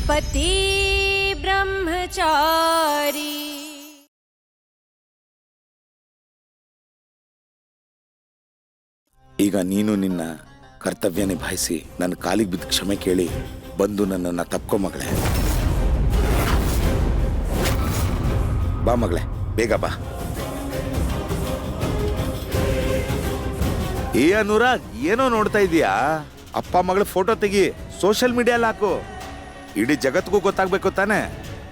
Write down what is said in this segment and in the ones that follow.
पति ब्रह्मचारी। ಈಗ ನೀನು ನಿನ್ನ ಕರ್ತವ್ಯ ನಿಭಾಯಿಸಿ ನನ್ನ ಕಾಲಿಗೆ ಬಿದ್ದು ಕ್ಷಮೆ ಕೇಳಿ ಬಂದು ನನ್ನನ್ನು ತಪ್ಕೊ ಮಗಳೇ. ಬಾ ಮಗಳೇ, ಬೇಗ ಬಾ. ಏ ಅನುರಾಗ್, ಏನೋ ನೋಡ್ತಾ ಇದೀಯಾ? ಅಪ್ಪ ಮಗಳ ಫೋಟೋ ತೆಗಿ, ಸೋಷಿಯಲ್ ಮೀಡಿಯಲ್ಲಿ ಹಾಕು, ಇಡೀ ಜಗತ್ತಿಗೂ ಗೊತ್ತಾಗ್ಬೇಕು ತಾನೆ.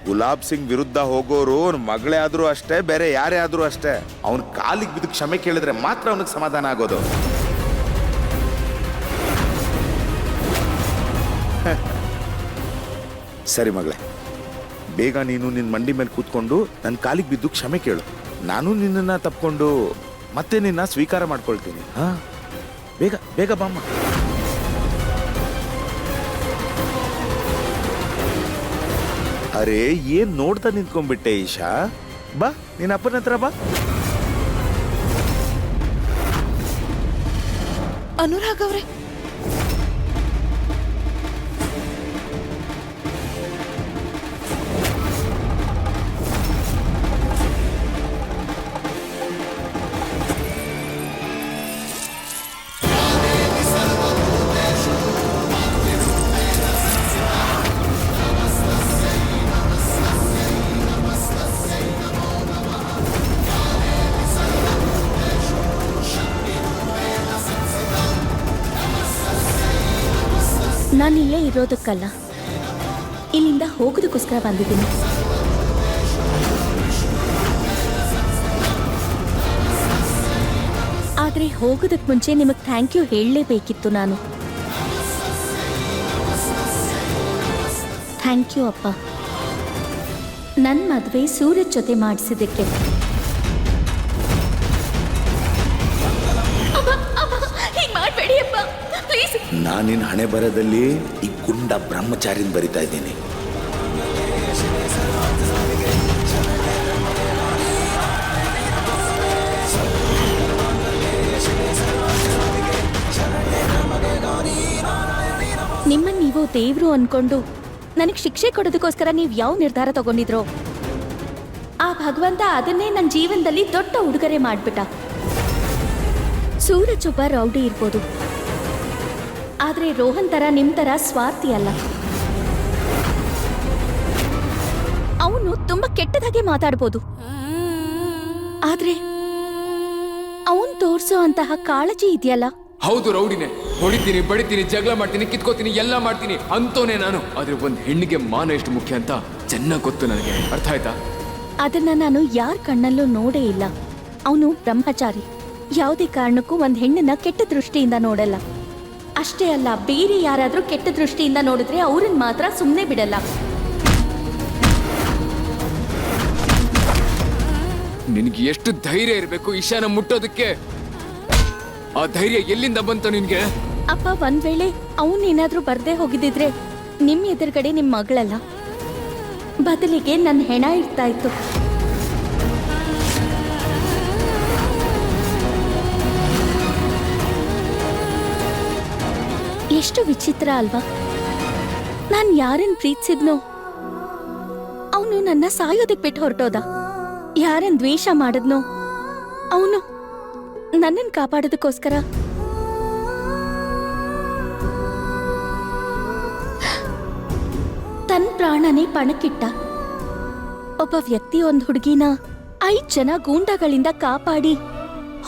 ಗುಲಾಬ್ ಸಿಂಗ್ ವಿರುದ್ಧ ಹೋಗೋರು ಅವ್ನ ಮಗಳೇ ಆದ್ರೂ ಅಷ್ಟೇ, ಬೇರೆ ಯಾರೇ ಆದ್ರೂ ಅಷ್ಟೇ, ಅವನ ಕಾಲಿಗೆ ಬಿದ್ದು ಕ್ಷಮೆ ಕೇಳಿದ್ರೆ ಮಾತ್ರ ಅವನಿಗೆ ಸಮಾಧಾನ ಆಗೋದು. ಸರಿ ಮಗಳೇ, ಬೇಗ ನೀನು ನಿನ್ನ ಮಂಡಿ ಮೇಲೆ ಕೂತ್ಕೊಂಡು ನನ್ನ ಕಾಲಿಗೆ ಬಿದ್ದು ಕ್ಷಮೆ ಕೇಳು. ನಾನು ನಿನ್ನನ್ನು ತಪ್ಕೊಂಡು ಮತ್ತೆ ನಿನ್ನ ಸ್ವೀಕಾರ ಮಾಡ್ಕೊಳ್ತೀನಿ. ಹಾ, ಬೇಗ ಬೇಗ ಬಾಮ್ಮ. ಅರೆ, ಏನ್ ನೋಡ್ತಾ ನಿಂತ್ಕೊಂಡ್ಬಿಟ್ಟೆ ಈಶಾ? ಬಾ, ನಿನ್ನ ಅಪ್ಪನ ಹತ್ರ ಬಾ. ಅನುರಾಗ್ ಅವ್ರೆ, ನಾನು ಇಲ್ಲೇ ಇರೋದಕ್ಕಲ್ಲ, ಇಲ್ಲಿಂದ ಹೋಗೋದಕ್ಕೋಸ್ಕರ ಬಂದಿದ್ದೀನಿ. ಆದರೆ ಹೋಗೋದಕ್ಕೆ ಮುಂಚೆ ನಿಮಗೆ ಥ್ಯಾಂಕ್ ಯು ಹೇಳಲೇಬೇಕಿತ್ತು ನಾನು. ಥ್ಯಾಂಕ್ ಯು ಅಪ್ಪ, ನನ್ನ ಮದುವೆ ಸೂರಜ್ ಜೊತೆ ಮಾಡಿಸಿದ್ದಕ್ಕೆ. ನಾನಿನ್ ಹಣೆ ಬರದಲ್ಲಿ ಈ ಗುಂಡ ಬ್ರಹ್ಮಚಾರಿನ ಬರಿತಾ ಇದ್ದೀನಿ. ನಿಮ್ಮನ್ನು ನೀವು ದೇವ್ರು ಅನ್ಕೊಂಡು ನನಗೆ ಶಿಕ್ಷೆ ಕೊಡೋದಕ್ಕೋಸ್ಕರ ನೀವು ಯಾವ ನಿರ್ಧಾರ ತಗೊಂಡಿದ್ರೋ ಆ ಭಗವಂತ ಅದನ್ನೇ ನನ್ನ ಜೀವನದಲ್ಲಿ ದೊಡ್ಡ ಉಡುಗೊರೆ ಮಾಡ್ಬಿಟ್ಟ. ಸೂರಜ್ ಒಬ್ಬ ರೌಡಿ ಇರ್ಬೋದು, ಆದ್ರೆ ರೋಹನ್ ತರ ನಿಮ್ ತರ ಸ್ವಾರ್ಥಿ ಅಲ್ಲ. ಅವನು ತುಂಬಾ ಕೆಟ್ಟದಾಗೆ ಮಾತಾಡ್ಬೋದು, ಆದ್ರೆ ಅವನ್ ತೋರ್ಸೋ ಅಂತಹ ಕಾಳಜಿ ಇದೆಯಲ್ಲ. ಹೌದು, ರೌಡಿನೇ. ಹೊಡಿತೀನಿ, ಬಡಿತೀನಿ, ಜಗಳ ಮಾಡ್ತೀನಿ, ಕಿತ್ಕೋತೀನಿ, ಎಲ್ಲ ಮಾಡ್ತೀನಿ ಅಂತೋನೆ ನಾನು. ಆದ್ರೆ ಒಂದ್ ಹೆಣ್ಣಿಗೆ ಮಾನ ಎಷ್ಟು ಮುಖ್ಯ ಅಂತ ಚೆನ್ನಾಗಿ ಗೊತ್ತು ನನಗೆ. ಅರ್ಥ ಆಯ್ತಾ? ಅದನ್ನ ನಾನು ಯಾರ ಕಣ್ಣಲ್ಲೂ ನೋಡೇ ಇಲ್ಲ. ಅವನು ಬ್ರಹ್ಮಚಾರಿ, ಯಾವುದೇ ಕಾರಣಕ್ಕೂ ಒಂದ್ ಹೆಣ್ಣನ್ನ ಕೆಟ್ಟ ದೃಷ್ಟಿಯಿಂದ ನೋಡಲ್ಲ. ಅಷ್ಟೇ ಅಲ್ಲ, ಬೇರೆ ಯಾರಾದ್ರೂ ಕೆಟ್ಟ ದೃಷ್ಟಿಯಿಂದ ನೋಡಿದ್ರೆ ಅವ್ರನ್ನ ಮಾತ್ರ ಸುಮ್ಮನೆ ಬಿಡಲ್ಲ. ನಿನ್ಗೆ ಎಷ್ಟು ಧೈರ್ಯ ಇರಬೇಕು ಈಶಾನ ಮುಟ್ಟೋದಕ್ಕೆ? ಆ ಧೈರ್ಯ ಎಲ್ಲಿಂದ ಬಂತು ನಿನ್ಗೆ? ಅಪ್ಪ, ಒಂದ್ ವೇಳೆ ಅವನೇನಾದ್ರೂ ಬರ್ದೇ ಹೋಗಿದ್ದಿದ್ರೆ ನಿಮ್ ಎದುರುಗಡೆ ನಿಮ್ ಮಗಳಲ್ಲ, ಬದಲಿಗೆ ನನ್ನ ಹೆಣ ಇರ್ತಾ ಇತ್ತು. ಎಷ್ಟು ವಿಚಿತ್ರ ಅಲ್ವಾ? ನಾನ್ ಯಾರನ್ ಪ್ರೀತಿಸಿದ್ನೋ ಅವನು ನನ್ನ ಸಾಯೋದಕ್ ಬಿಟ್ಟು ಹೊರಟೋದ. ಯಾರನ್ ದ್ವೇಷ ಮಾಡಿದ್ನೋ ಅವನು ನನ್ನನ್ ಕಾಪಾಡೋದಕ್ಕೋಸ್ಕರ ತನ್ನ ಪ್ರಾಣನೇ ಪಣಕ್ಕಿಟ್ಟ. ಒಬ್ಬ ವ್ಯಕ್ತಿ ಒಂದ್ ಹುಡುಗಿನ 5 ಜನ ಗೂಂಡಾಗಳಿಂದ ಕಾಪಾಡಿ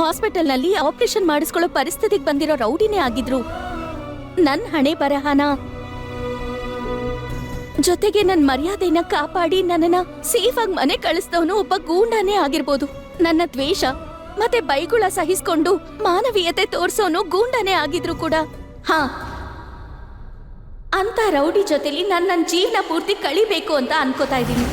ಹಾಸ್ಪಿಟಲ್ನಲ್ಲಿ ಆಪರೇಷನ್ ಮಾಡಿಸ್ಕೊಳ್ಳೋ ಪರಿಸ್ಥಿತಿಗೆ ಬಂದಿರೋ ರೌಡಿನೇ ಆಗಿದ್ರು. ನನ್ ಹಣೆ ಬರಹನ ಜೊತೆಗೆ ನನ್ ಮರ್ಯಾದೆನ ಕಾಪಾಡಿ ನನ್ನನ್ನ ಸೇಫ್ ಆಗಿ ಮನೆ ಕಳಿಸಿದವನು ಒಬ್ಬ ಗೂಂಡಾನೇ ಆಗಿರ್ಬೋದು. ನನ್ನ ದ್ವೇಷ ಮತ್ತೆ ಬೈಗುಳ ಸಹಿಸ್ಕೊಂಡು ಮಾನವೀಯತೆ ತೋರ್ಸೋನು ಗೂಂಡಾನೇ ಆಗಿದ್ರು ಕೂಡ. ಹಾ, ಅಂತ ರೌಡಿ ಜೊತೆಲಿ ನನ್ನ ಜೀವನ ಪೂರ್ತಿ ಕಳಿಬೇಕು ಅಂತ ಅನ್ಕೋತಾ ಇದ್ದೀನಿ.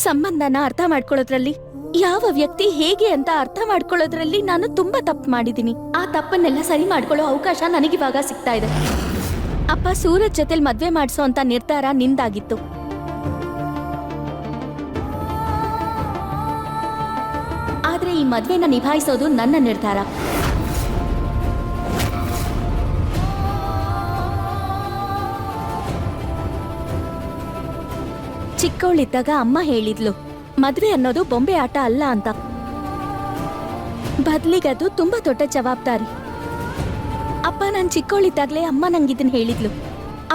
ಸಂಬಂಧನ ಅರ್ಥ ಮಾಡ್ಕೊಳ್ಳೋದ್ರಲ್ಲಿ ಯಾವ ವ್ಯಕ್ತಿ ಹೇಗೆ ಅಂತ ಅರ್ಥ ಮಾಡ್ಕೊಳ್ಳೋದ್ರಲ್ಲಿ ನಾನು ತುಂಬಾ ತಪ್ಪು ಮಾಡಿದ್ದೀನಿ. ಆ ತಪ್ಪನ್ನೆಲ್ಲ ಸರಿ ಮಾಡ್ಕೊಳ್ಳೋ ಅವಕಾಶ ನನಗಿವಾಗ ಸಿಗ್ತಾ ಇದೆ. ಅಪ್ಪ ಸೂರಜ್ ಜೊತೆಲ್ ಮದ್ವೆ ಮಾಡ್ಸೋ ಅಂತ ನಿರ್ಧಾರ ನಿಂದಾಗಿತ್ತು. ಆದ್ರೆ ಈ ಮದ್ವೆನ ನಿಭಾಯಿಸೋದು ನನ್ನ ನಿರ್ಧಾರ. ಚಿಕ್ಕವಳಿದ್ದಾಗ ಅಮ್ಮ ಹೇಳಿದ್ಲು, ಮದ್ವೆ ಅನ್ನೋದು ಬೊಂಬೆ ಆಟ ಅಲ್ಲ ಅಂತ. ಬದ್ಲಿಗದು ತುಂಬಾ ದೊಡ್ಡ ಜವಾಬ್ದಾರಿ. ಅಪ್ಪ ನಾನ್ ಚಿಕ್ಕವಳಿದ್ದಾಗ್ಲೇ ಅಮ್ಮ ನಂಗಿದನ್ ಹೇಳಿದ್ಲು.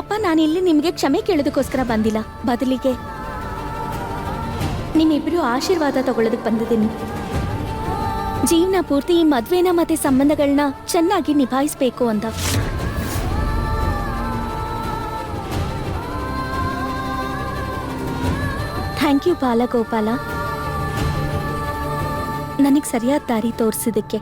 ಅಪ್ಪ ನಾನಿಲ್ಲಿ ನಿಮ್ಗೆ ಕ್ಷಮೆ ಕೇಳೋದಕ್ಕೋಸ್ಕರ ಬಂದಿಲ್ಲ, ಬದಲಿಗೆ ನಿಮ್ಮಿಬ್ರು ಆಶೀರ್ವಾದ ತಗೊಳ್ಳೋದಕ್ ಬಂದಿದ್ದೀನಿ. ಜೀವನ ಪೂರ್ತಿ ಈ ಮದ್ವೆನ ಮತ್ತೆ ಸಂಬಂಧಗಳನ್ನ ಚೆನ್ನಾಗಿ ನಿಭಾಯಿಸ್ಬೇಕು ಅಂತ. ಥ್ಯಾಂಕ್ ಯು ಬಾಲಗೋಪಾಲ, ನನಗ್ ಸರಿಯಾದ ದಾರಿ ತೋರಿಸಿದಕ್ಕೆ.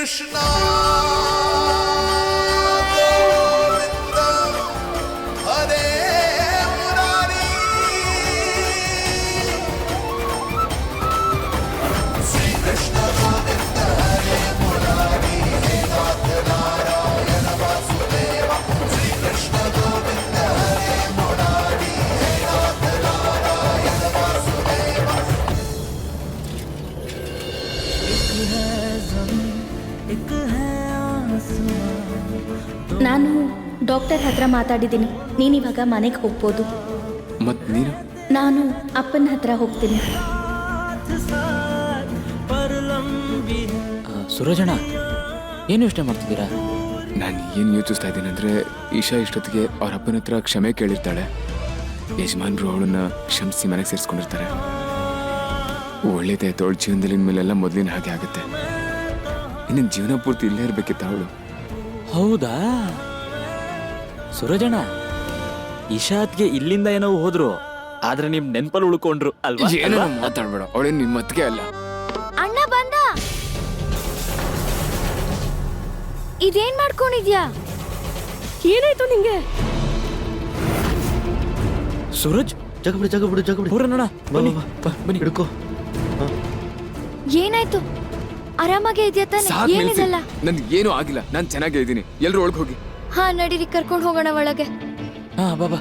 Krishna Govinda Hare Murari Sri Krishna Govinda Hare Murari He Nath Narayana Vasudeva Sri Krishna Govinda Hare Murari He Nath Narayana Vasudeva ನಾನು ಡಾಕ್ಟರ್ ಹತ್ರ ಮಾತಾಡಿದ್ದೀನಿ. ನೀನಿವಾಗ ಮನೆಗೆ ಹೋಗ್ಬೋದು. ಮತ್ ನೀನು? ನಾನು ಅಪ್ಪನ ಹತ್ರ ಹೋಗ್ತೀನಿ. ಸುರಜಣ್ಣ, ಏನು ಯೋಚನೆ ಮಾಡ್ತಿದ್ದೀರಾ? ನಾನು ಏನು ಯೋಚಿಸ್ತಾ ಇದ್ದೀನಿ ಅಂದರೆ, ಈಶಾ ಇಷ್ಟೊತ್ತಿಗೆ ಅವ್ರ ಅಪ್ಪನ ಹತ್ರ ಕ್ಷಮೆ ಕೇಳಿರ್ತಾಳೆ. ಯಜಮಾನ್ರು ಅವಳನ್ನ ಕ್ಷಮಿಸಿ ಮನೆಗೆ ಸೇರಿಸ್ಕೊಂಡಿರ್ತಾರೆ. ಒಳ್ಳೇದೇ ಅವಳ ಜೀವನದಲ್ಲಿ ಮೇಲೆಲ್ಲ ಮೊದಲಿನ ಹಾಗೆ ಆಗುತ್ತೆ. ಇನ್ನು ಜೀವನ ಪೂರ್ತಿ ಇಲ್ಲೇ ಇರಬೇಕಿತ್ತ ಅವಳು. ಹೌದಾ ಸುರಜಣ್ಣ, ಇಶಾತ್ಗೆ ಇಲ್ಲಿಂದ ಏನೋ ಹೋದ್ರು, ಆದ್ರೆ ನಿಮ್ ನೆನ್ಪಲ್ಲಿ ಉಳ್ಕೊಂಡ್ರು ಅಲ್ವಾ? ಏನೋ ಮಾತಾಡ್ಬೇಡ, ಅವಳೇನು ನಿಮ್ಮ ಮತ್ಗೆ ಅಲ್ಲ. ಅಣ್ಣ ಬಂದ. ಇದೇನ್ ಮಾಡ್ಕೊಂಡಿದ್ಯಾ? ಏನಾಯ್ತು ನಿಂಗೆ? ಸೂರಜ್, ಜಗಬಿಡು ಹೋರಣ್ಣ, ಬನ್ನಿ ಬನ್ನಿ ಹಿಡ್ಕೋ. ಏನಾಯ್ತು? ಆರಾಮಾಗೆ ಇದೆಯಾ ತಾನೆ? ಏನಿದಲ್ಲ? ನನ್ಗೆ ಏನೂ ಆಗಿಲ್ಲ, ನಾನು ಚೆನ್ನಾಗೇ ಇದ್ದೀನಿ. ಎಲ್ರು ಒಳಗೆ ಹೋಗಿ. ಹಾ ನಡೀರಿ, ಕರ್ಕೊಂಡು ಹೋಗೋಣ ಒಳಗೆ. ಹಾ ಬಾಬಾ.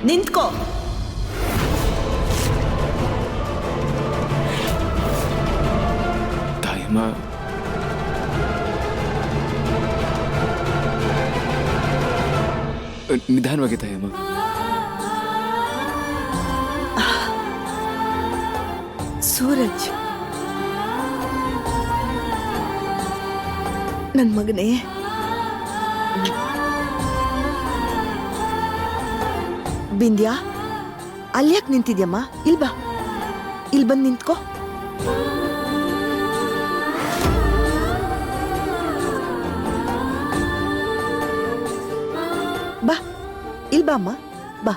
ನಿಂತ್ಕೋ. ತಾಯಮ್ಮ, ನಿಧಾನವಾಗಿ ತಾಯಮ್ಮ. ಸೂರಜ್, ನನ್ ಮಗನೇ, ಬಿಂದ್ಯಾ, ಅಲ್ಯಾಕ್ ನಿಂತಿದ್ಯಮ್ಮ? ಇಲ್ ಬಾ, ಇಲ್ ಬಂದ್ ನಿಂತ್ಕೋ. ಬಾ, ಇಲ್ಲಿ ಬಾ ಅಮ್ಮ, ಬಾ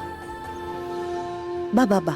ಬಾ ಬಾ ಬಾ.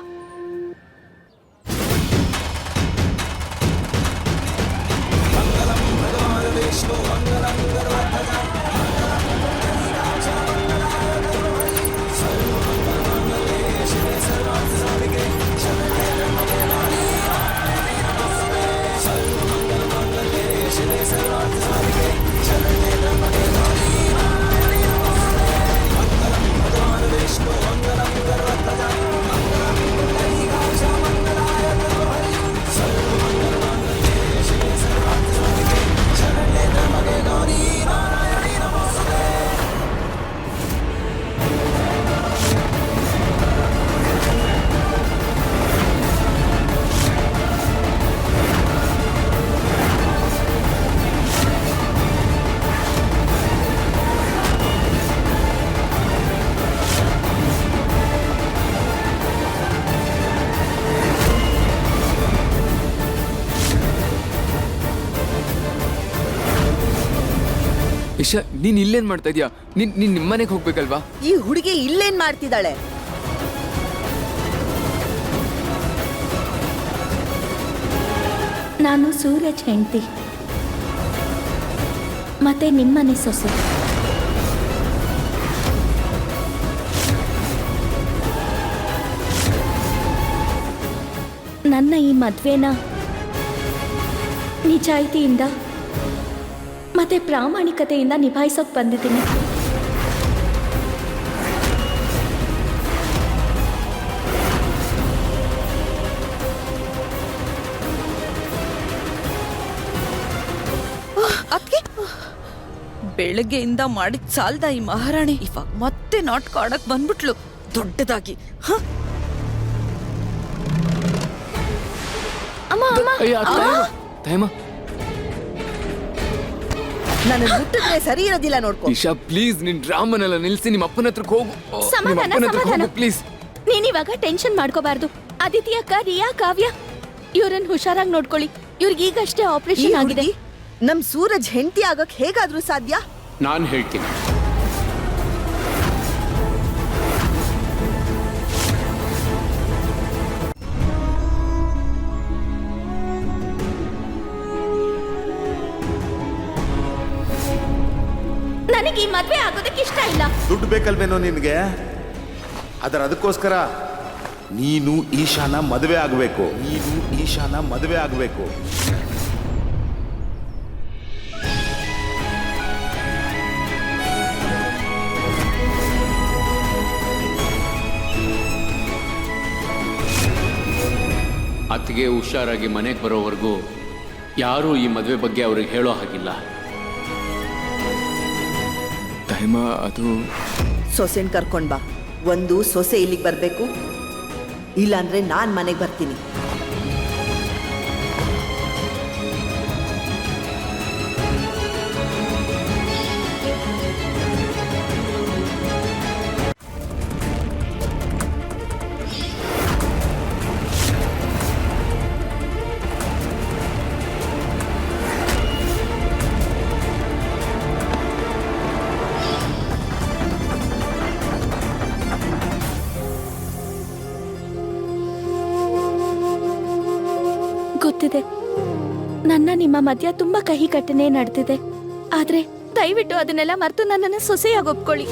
ಇಶಾ, ನೀನ್ ಇಲ್ಲೇನ್ ಮಾಡ್ತಾ ಇದೀಯಾ? ನೀನ್ ನಿಮ್ಮನೆಗೆ ಹೋಗ್ಬೇಕಲ್ವಾ? ಈ ಹುಡುಗಿ ಇಲ್ಲೇನ್ ಮಾಡ್ತಿದ್ದಾಳೆ? ನಾನು ಸೂರಜ್ ಹೆಂಡತಿ, ಮತ್ತೆ ನಿಮ್ಮನೆ ಸೊಸೆ. ನನ್ನ ಈ ಮದ್ವೆನ ನಿಜಾಯಿತಿಯಿಂದ ಮತ್ತೆ ಪ್ರಾಮಾಣಿಕತೆಯಿಂದ ನಿಭಾಯಿಸೋಕ್ ಬಂದಿದ್ದೀನಿ. ಬೆಳಗ್ಗೆಯಿಂದ ಮಾಡಿದ್ ಸಾಲ್ದ ಈ ಮಹಾರಾಣಿ ಇವಾಗ ಮತ್ತೆ ನಾಟಕ ಆಡಕ್ ಬಂದ್ಬಿಟ್ಲು ದೊಡ್ಡದಾಗಿ. ಅಮ್ಮ ಅಮ್ಮ ತಾಯಮ್ಮ, ನನ್ನ ಮುಟ್ಟಿದ್ರೆ ಸರಿ ಇರೋದಿಲ್ಲ ನೋಡ್ಕೊ. ಇಶಾ ಪ್ಲೀಸ್, ನಿನ್ ಡ್ರಾಮನೆಲ್ಲ ನಿಲ್ಸಿ ನಿಮ್ಮ ಅಪ್ಪನ ಹತ್ರಕ್ಕೆ ಹೋಗು. ಸಮಾಧಾನ. ಪ್ಲೀಸ್. ನೀನಿವಾಗ ಟೆನ್ಷನ್ ಮಾಡ್ಕೋಬಾರ್ದು. ಅದಿತಿ ಅಕ್ಕ, ರಿಯಾ, ಕಾವ್ಯ ಇವ್ರನ್ನ ಹುಷಾರಾಗಿ ನೋಡ್ಕೊಳ್ಳಿ. ಇವ್ರಿಗೆ ಈಗಷ್ಟೇ ಆಪರೇಷನ್ ಆಗಿದೆ. ನಮ್ ಸೂರಜ್ ಹೆಂಡತಿ ಆಗಕ್ ಹೇಗಾದ್ರೂ ಸಾಧ್ಯ? ನಾನು ಹೇಳ್ತೀನಿ. ನನಗೆ ಈ ಮದ್ವೆ ಆಗೋದಕ್ಕೆ ಇಷ್ಟ ಇಲ್ಲ. ದುಡ್ಡು ಬೇಕಲ್ವೇನೋ ನಿನ್ಗೆ? ಅದಕ್ಕೋಸ್ಕರ ನೀನು ಈಶಾನ ಮದುವೆ ಆಗಬೇಕು. ಅತ್ತಿಗೆ ಹುಷಾರಾಗಿ ಮನೆಗೆ ಬರೋವರೆಗೂ ಯಾರೂ ಈ ಮದುವೆ ಬಗ್ಗೆ ಅವ್ರಿಗೆ ಹೇಳೋ ಹಾಗಿಲ್ಲ. ತಾಯಮ್ಮ, ಅದು ಸೊಸೆನ್ ಕರ್ಕೊಂಡ್ ಬಾ. ಒಂದು ಸೊಸೆ ಇಲ್ಲಿಗೆ ಬರ್ಬೇಕು, ಇಲ್ಲಾಂದ್ರೆ ನಾನ್ ಮನೆಗೆ ಬರ್ತೀನಿ. ಗೊತ್ತಿದೆ, ನನ್ನ ನಿಮ್ಮ ಮಧ್ಯ ತುಂಬಾ ಕಹಿ ಘಟನೆ ನಡೆದಿದೆ. ಆದ್ರೆ ದಯವಿಟ್ಟು ಅದನ್ನೆಲ್ಲ ಮರೆತು ನನ್ನನ್ನು ಸೊಸೆಯಾಗಿ ಒಪ್ಕೊಳ್ಳಿ.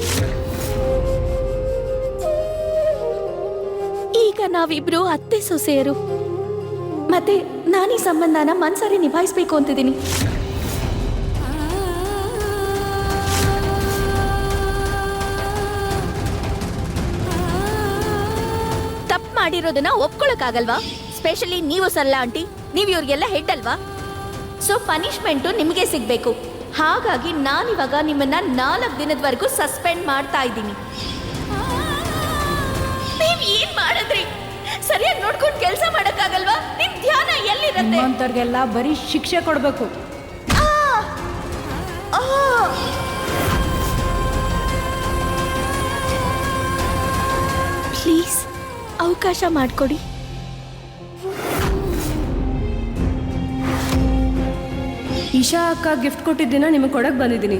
ಈಗ ನಾವಿಬ್ರು ಅತ್ತೆ ಸೊಸೆಯರು. ಮತ್ತೆ ನಾನೀ ಸಂಬಂಧನ ಮನ್ಸಾರಿ ನಿಭಾಯಿಸ್ಬೇಕು ಅಂತಿದ್ದೀನಿ. ತಪ್ಪು ಮಾಡಿರೋದನ್ನ ಒಪ್ಕೊಳಕ್ಕಾಗಲ್ವಾ? ಸ್ಪೆಷಲಿ ನೀವು ಸರಳ ಆಂಟಿ, ನೀವು ಇವ್ರಿಗೆಲ್ಲ ಹೆಡ್ ಅಲ್ವಾ? ಸೊ ಪನಿಷ್ಮೆಂಟು ನಿಮಗೆ ಸಿಗ್ಬೇಕು. ಹಾಗಾಗಿ ನಾನಿವಾಗ ನಿಮ್ಮನ್ನ 4 ದಿನದವರೆಗೂ ಸಸ್ಪೆಂಡ್ ಮಾಡ್ತಾ ಇದ್ದೀನಿ. ನೀವ್ ಏನ್ ಮಾಡಿದ್ರಿ? ಸರಿಯಾಗಿ ನೋಡ್ಕೊಂಡು ಕೆಲಸ ಮಾಡಕ್ಕಾಗಲ್ವಾ? ನಿಮ್ ಧ್ಯಾನ ಎಲ್ಲಿರುತ್ತೆ? ನಿಮ್ಮಂತವ್ರಿಗೆಲ್ಲ ಬರೀ ಶಿಕ್ಷೆ ಕೊಡ್ಬೇಕು. ಪ್ಲೀಸ್ ಅವಕಾಶ ಮಾಡಿಕೊಡಿ. ಇಶಾ ಅಕ್ಕ ಗಿಫ್ಟ್ ಕೊಟ್ಟಿದ್ದಿನ ನಿಮಗೆ ಕೊಡಕ್ ಬಂದಿದ್ದೀನಿ.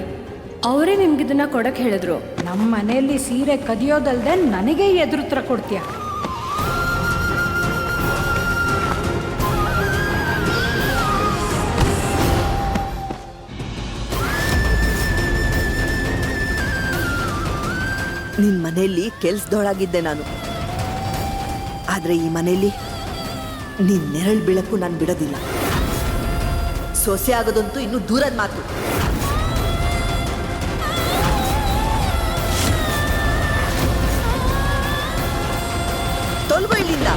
ಅವರೇ ನಿಮ್ಗಿದನ್ನ ಕೊಡಕ್ ಹೇಳಿದ್ರು. ನಮ್ಮ ಮನೆಯಲ್ಲಿ ಸೀರೆ ಕದಿಯೋದಲ್ದೆ ನನಗೆ ಎದುರುತ್ರ ಕೊಡ್ತೀಯ. ನಿನ್ ಮನೆಯಲ್ಲಿ ಕೆಲ್ಸದೊಳಗಿದ್ದೆ ನಾನು, ಆದ್ರೆ ಈ ಮನೆಯಲ್ಲಿ ನಿನ್ ನೆರಳು ಬೆಳಕು ನಾನು ಬಿಡೋದಿಲ್ಲ. ಸೊಸೆ ಆಗೋದಂತೂ ಇನ್ನು ದೂರದ ಮಾತು. ತೊಲಗು ಇಲ್ಲಿಂದ.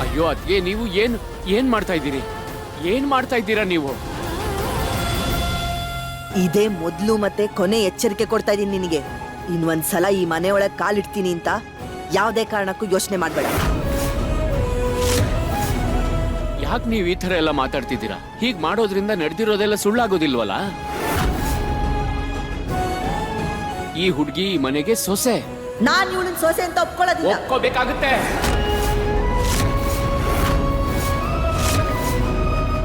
ಅಯ್ಯೋ ಅದ್ಗೆ ನೀವು ಏನ್ ಮಾಡ್ತಾ ಇದ್ದೀರಿ? ಏನ್ ಮಾಡ್ತಾ ಇದ್ದೀರಾ ನೀವು? ಇದೇ ಮೊದ್ಲು ಮತ್ತೆ ಕೊನೆ ಎಚ್ಚರಿಕೆ ಕೊಡ್ತಾ ಇದೀನಿ ನಿನಗೆ. ಇನ್ನೊಂದ್ಸಲ ಈ ಮನೆಯೊಳಗೆ ಕಾಲಿಡ್ತೀನಿ ಅಂತ ಯಾವುದೇ ಕಾರಣಕ್ಕೂ ಯೋಚನೆ ಮಾಡಬೇಡ. ಯಾಕೆ ನೀವು ಈ ತರ ಎಲ್ಲ ಮಾತಾಡ್ತಿದ್ದೀರಾ? ಹೀಗ್ ಮಾಡೋದ್ರಿಂದ ನಡೆದಿರೋದೆಲ್ಲ ಸುಳ್ಳಾಗೋದಿಲ್ವಲ್ಲ? ಈ ಹುಡುಗಿ ಈ ಮನೆಗೆ ಸೊಸೆ. ನಾನ್ ಇವಳನ್ನ ಸೊಸೆ ಅಂತ ಒಪ್ಕೊಳ್ಳೋದಿಲ್ಲ. ಒಪ್ಕೋಬೇಕಾಗುತ್ತೆ.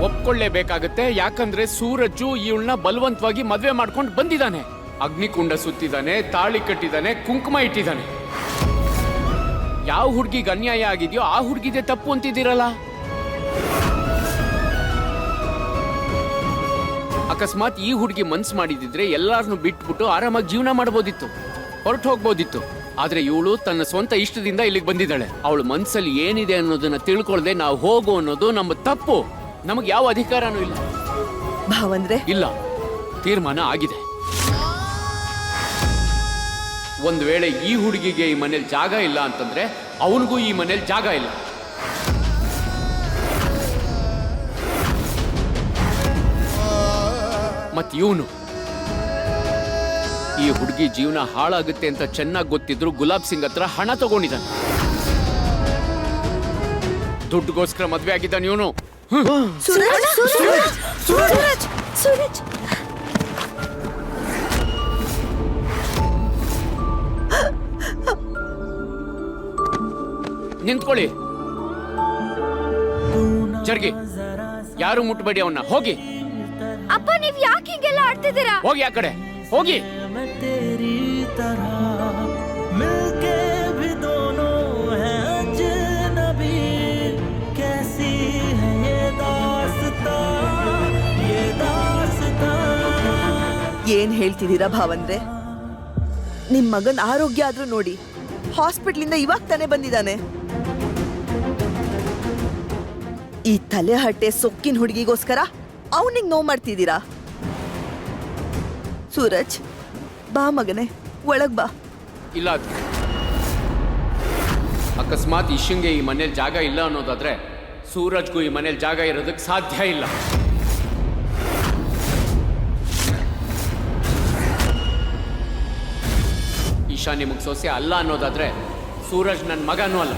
ಒಪ್ಕೊಳ್ಳೇಬೇಕಾಗುತ್ತೆ. ಯಾಕಂದ್ರೆ ಸೂರಜ್ಜು ಇವಳನ್ನ ಬಲವಂತವಾಗಿ ಮದ್ವೆ ಮಾಡ್ಕೊಂಡು ಬಂದಿದ್ದಾನೆ. ಅಗ್ನಿಕುಂಡ ಸುತ್ತಿದ್ದಾನೆ, ತಾಳಿ ಕಟ್ಟಿದ್ದಾನೆ, ಕುಂಕುಮ ಇಟ್ಟಿದ್ದಾನೆ. ಯಾವ ಹುಡುಗಿಗೆ ಅನ್ಯಾಯ ಆಗಿದೆಯೋ ಆ ಹುಡುಗಿದೆ ತಪ್ಪು ಅಂತಿದ್ದೀರಲ್ಲ. ಅಕಸ್ಮಾತ್ ಈ ಹುಡುಗಿ ಮನ್ಸು ಮಾಡಿದಿದ್ರೆ ಎಲ್ಲಾರನ್ನು ಬಿಟ್ಬಿಟ್ಟು ಆರಾಮಾಗಿ ಜೀವನ ಮಾಡ್ಬೋದಿತ್ತು, ಹೊರಟು ಹೋಗ್ಬೋದಿತ್ತು. ಆದ್ರೆ ಇವಳು ತನ್ನ ಸ್ವಂತ ಇಷ್ಟದಿಂದ ಇಲ್ಲಿಗೆ ಬಂದಿದ್ದಾಳೆ. ಅವಳು ಮನ್ಸಲ್ಲಿ ಏನಿದೆ ಅನ್ನೋದನ್ನ ತಿಳ್ಕೊಳ್ದೆ ನಾವು ಹೋಗು ಅನ್ನೋದು ನಮ್ಮ ತಪ್ಪು. ನಮಗೆ ಯಾವ ಅಧಿಕಾರನೂ ಇಲ್ಲ. ಭಾವಂದ್ರೆ ಇಲ್ಲ, ತೀರ್ಮಾನ ಆಗಿದೆ. ಒಂದ್ ವೇಳೆ ಈ ಹುಡುಗಿಗೆ ಈ ಮನೇಲಿ ಜಾಗ ಇಲ್ಲ ಅಂತಂದ್ರೆ ಅವನಿಗೂ ಈ ಮನೇಲಿ ಜಾಗ ಇಲ್ಲ. ಮತ್ ಇವನು ಈ ಹುಡುಗಿ ಜೀವನ ಹಾಳಾಗುತ್ತೆ ಅಂತ ಚೆನ್ನಾಗಿ ಗೊತ್ತಿದ್ರು ಗುಲಾಬ್ ಸಿಂಗ್ ಹತ್ರ ಹಣ ತಗೊಂಡಿದ್ದಾನೆ. ದುಡ್ಡುಗೋಸ್ಕರ ಮದ್ವೆ ಆಗಿದ್ದಾನೆ ಇವನು. ಸೂರಜ್ ಸೂರಜ್ ಸೂರಜ್ ನಿಂತ್ಕೊಳ್ಳಿ. ಜರ್ಗಿ, ಯಾರು ಮುಟ್ಬೇಡಿ ಅವನ್ನ. ಹೋಗಿ. ಅಪ್ಪ, ನೀವ್ ಯಾಕೆ ಹೀಗೆಲ್ಲ ಆಡ್ತಿದ್ದೀರಾ? ಹೋಗಿ ಆ ಕಡೆ ಹೋಗಿ. ಏನ್ ಹೇಳ್ತಿದ್ದೀರಾ ಭಾವಂದ್ರೆ? ನಿಮ್ ಮಗನ್ ಆರೋಗ್ಯ ಆದ್ರೂ ನೋಡಿ, ಹಾಸ್ಪಿಟ್ಲಿಂದ ಇವಾಗ ತಾನೇ ಬಂದಿದ್ದಾನೆ. ಈ ತಲೆ ಹಟ್ಟೆ ಸೊಕ್ಕಿನ ಹುಡುಗಿಗೋಸ್ಕರ ಅವನಿಗೆ ನೋವು ಮಾಡ್ತಿದ್ದೀರಾ? ಸೂರಜ್, ಬಾ ಮಗನೇ, ಒಳಗ್ ಬಾ. ಇಲ್ಲ, ಅಕಸ್ಮಾತ್ ಇಶಂಗೆ ಈ ಮನೇಲಿ ಜಾಗ ಇಲ್ಲ ಅನ್ನೋದಾದ್ರೆ ಸೂರಜ್ಗೂ ಈ ಮನೇಲಿ ಜಾಗ ಇರೋದಕ್ಕೆ ಸಾಧ್ಯ ಇಲ್ಲ. ಈಶಾ ನಿಮಗ್ ಸೊಸೆ ಅಲ್ಲ ಅನ್ನೋದಾದ್ರೆ ಸೂರಜ್ ನನ್ನ ಮಗನೂ ಅಲ್ಲ.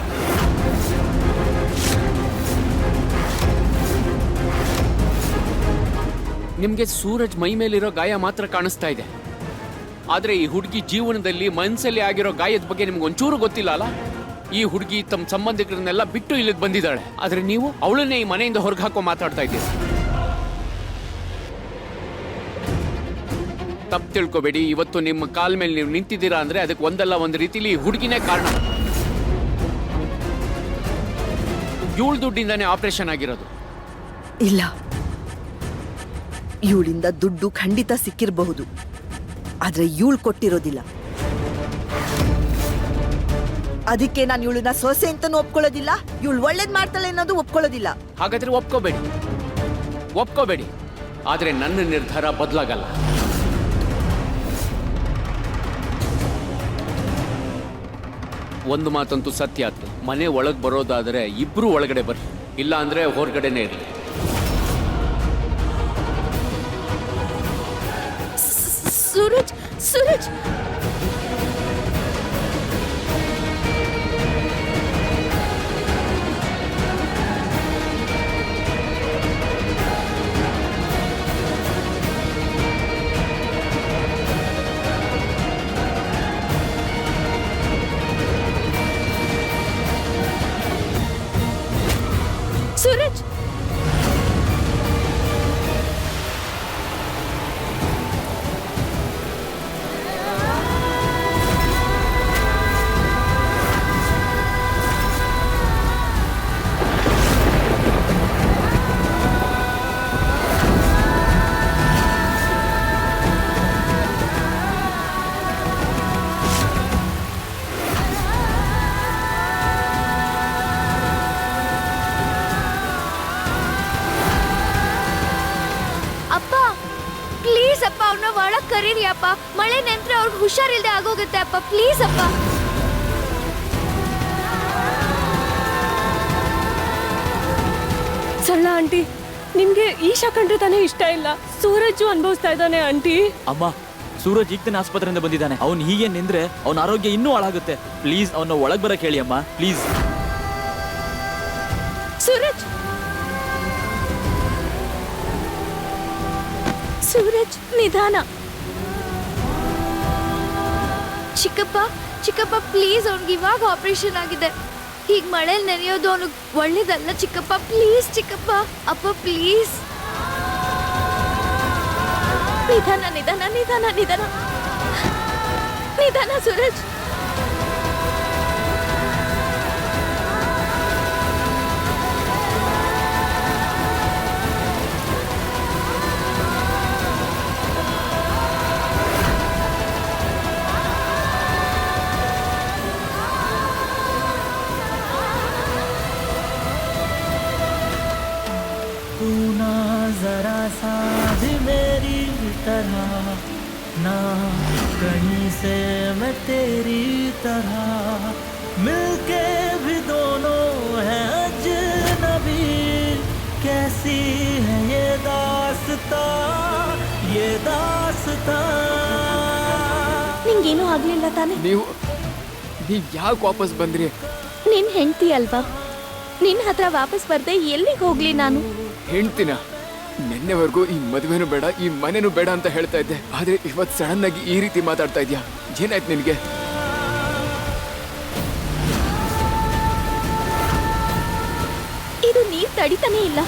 ನಿಮ್ಗೆ ಸೂರಜ್ ಮೈ ಮೇಲಿರೋ ಗಾಯ ಮಾತ್ರ ಕಾಣಿಸ್ತಾ ಇದೆ. ಆದ್ರೆ ಈ ಹುಡುಗಿ ಜೀವನದಲ್ಲಿ ಮನಸ್ಸಲ್ಲಿ ಆಗಿರೋ ಗಾಯದ ಬಗ್ಗೆ ನಿಮ್ಗೆ ಒಂಚೂರು ಗೊತ್ತಿಲ್ಲ ಅಲ್ಲ. ಈ ಹುಡುಗಿ ತಮ್ಮ ಸಂಬಂಧಿಕರನ್ನೆಲ್ಲ ಬಿಟ್ಟು ಇಲ್ಲಿಗೆ ಬಂದಿದ್ದಾಳೆ. ಆದ್ರೆ ನೀವು ಅವಳನ್ನೇ ಈ ಮನೆಯಿಂದ ಹೊರಗೆ ಹಾಕೋ ಮಾತಾಡ್ತಾ ಇದ್ದೀರಿ. ತಪ್ಪು ತಿಳ್ಕೊಬೇಡಿ. ಇವತ್ತು ನಿಮ್ಮ ಕಾಲ್ ಮೇಲೆ ನೀವು ನಿಂತಿದ್ದೀರಾ ಅಂದ್ರೆ ಅದಕ್ಕೆ ಒಂದಲ್ಲ ಒಂದು ರೀತಿಲಿ ಹುಡುಗಿನೇ ಕಾರಣ. ಇವಳು ದುಡ್ಡಿಂದಾನೇ ಆಪರೇಷನ್ ಆಗಿರೋದು. ಇಲ್ಲ, ಇವಳಿಂದ ದುಡ್ಡು ಖಂಡಿತ ಸಿಕ್ಕಿರಬಹುದು, ಆದ್ರೆ ಇವಳು ಕೊಟ್ಟಿರೋದಿಲ್ಲ. ಅದಕ್ಕೆ ನಾನು ಇವಳನ್ನ ಸೊಸೆ ಅಂತಾನು ಒಪ್ಕೊಳ್ಳೋದಿಲ್ಲ, ಇವಳು ಒಳ್ಳೇದ್ ಮಾಡ್ತಾಳೆ ಅನ್ನೋದು ಒಪ್ಕೊಳ್ಳೋದಿಲ್ಲ. ಹಾಗಾದ್ರೆ ಒಪ್ಕೋಬೇಡಿ. ಆದ್ರೆ ನನ್ನ ನಿರ್ಧಾರ ಬದಲಾಗಲ್ಲ. ಒಂದು ಮಾತಂತೂ ಸತ್ಯ ಆಯ್ತು, ಮನೆ ಒಳಗೆ ಬರೋದಾದ್ರೆ ಇಬ್ರು ಒಳಗಡೆ ಬರ್ರಿ, ಇಲ್ಲ ಅಂದ್ರೆ ಹೊರಗಡೆನೆ ಇರಲಿ. ಸೂರಜ್ ಸೂರಜ್ ಸೂರಜ್ ಅಪ್ಪ ಪ್ಲೀಸ್ ಅಪ್ಪ ಅವ್ನ ಒಳಗ್ ಕರೀರಿ ಅಪ್ಪ. ಮಳೆ ನೆಂತ್ರೆ ಅವ್ರಿಗೆ ಹುಷಾರಿಲ್ದೆ ಆಗೋಗುತ್ತೆ ಅಪ್ಪ. ಪ್ಲೀಸ್ ಅಪ್ಪ. ಸರಳ ಆಂಟಿ, ನಿಮ್ಗೆ ಈಶಾ ಕಂಡ್ರೆ ತಾನೇ ಇಷ್ಟ ಇಲ್ಲ. ಸೂರಜು ಅನುಭವಿಸ್ತಾ ಇದ್ದಾನೆ ಆಂಟಿ. ಅಮ್ಮ, ಸೂರಜ್ ಈಗ ತಾನೆ ಆಸ್ಪತ್ರೆಯಿಂದ ಬಂದಿದ್ದಾನೆ. ಅವ್ನು ಹೀಗೆ ನಿಂದ್ರೆ ಅವನ ಆರೋಗ್ಯ ಇನ್ನೂ ಹಾಳಾಗುತ್ತೆ. ಪ್ಲೀಸ್ ಅವನ್ನ ಒಳಗ್ ಬರಕ್ ಹೇಳಿ ಅಮ್ಮ, ಪ್ಲೀಸ್. ಸೂರಜ್ ಸೂರಜ್ ನಿಧಾನ. ಚಿಕ್ಕಪ್ಪ ಚಿಕ್ಕಪ್ಪ ಪ್ಲೀಸ್, ಅವ್ನಿಗೆ ಇವಾಗ ಆಪರೇಷನ್ ಆಗಿದೆ. ಹೀಗ್ ಮಳೆಲ್ ನೆನೆಯೋದು ಅವನಿಗೆ ಒಳ್ಳೇದಲ್ಲ ಚಿಕ್ಕಪ್ಪ. ಪ್ಲೀಸ್ ಚಿಕ್ಕಪ್ಪ. ಅಪ್ಪ ಪ್ಲೀಸ್. ನಿಧಾನ ನಿಧಾನ ನಿಧಾನ ನಿಧಾನ ನಿಧಾನ ಸೂರಜ್. तू ना जरा सा भी मेरी तरह, ना कहीं से मैं तेरी तरह, मिलके भी दोनों हैं अजनबी. कैसी है ये दास्तां, ये दास्तां. ನಿಂಗೇನೂ ಆಗ್ಲಿಲ್ಲ ತಾನೆ? ನೀವು ಯಾಕೆ ವಾಪಸ್ ಬಂದ್ರಿ? ನಿನ್ ಹೆಂಡ್ತಿ ಅಲ್ವಾ? ನಿನ್ ಹತ್ರ ವಾಪಸ್ ಬರ್ದೆ ಎಲ್ಲಿಗೆ ಹೋಗ್ಲಿ ನಾನು? ಹೆಂಡ್ತಿನ? ನಿನ್ನೆವರೆಗೂ ಈ ಮದುವೆನೂ ಬೇಡ, ಈ ಮನೆನೂ ಬೇಡ ಅಂತ ಹೇಳ್ತಾ ಇದ್ದೆ. ಆದ್ರೆ ಇವತ್ತು ಸಡನ್ ಆಗಿ ಈ ರೀತಿ ಮಾತಾಡ್ತಾ ಇದ್ಯಾ? ಏನಾಯ್ತು ನಿನಗೆ? ಇದು ನೀರ್ ತಡಿತಾನೆ ಇಲ್ಲ.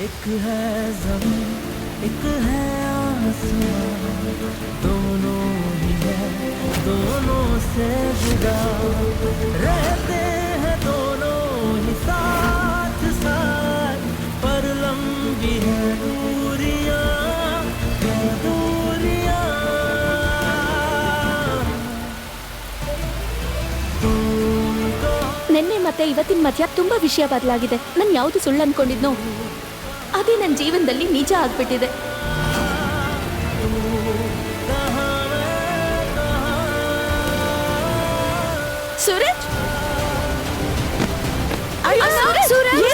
एक है ज़मीन, एक है आसमां, दोनों ही है, दोनों से जुदा, रहते हैं दोनों ही साथ साथ, पर लंबी है दूरियां, ये दूरियां. ನಿನ್ನೆ ಮತ್ತೆ ಇವತ್ತಿನ ಮಧ್ಯ ತುಂಬಾ ವಿಷಯ ಬದಲಾಗಿದೆ. ನಾನು ಯಾವುದು ಸುಳ್ಳು ಅನ್ಕೊಂಡಿದ್ನೋ ಅದೇ ನನ್ನ ಜೀವನದಲ್ಲಿ ನಿಜ ಆಗ್ಬಿಟ್ಟಿದೆ. ಸೂರಜ್, ಸೂರಜ್,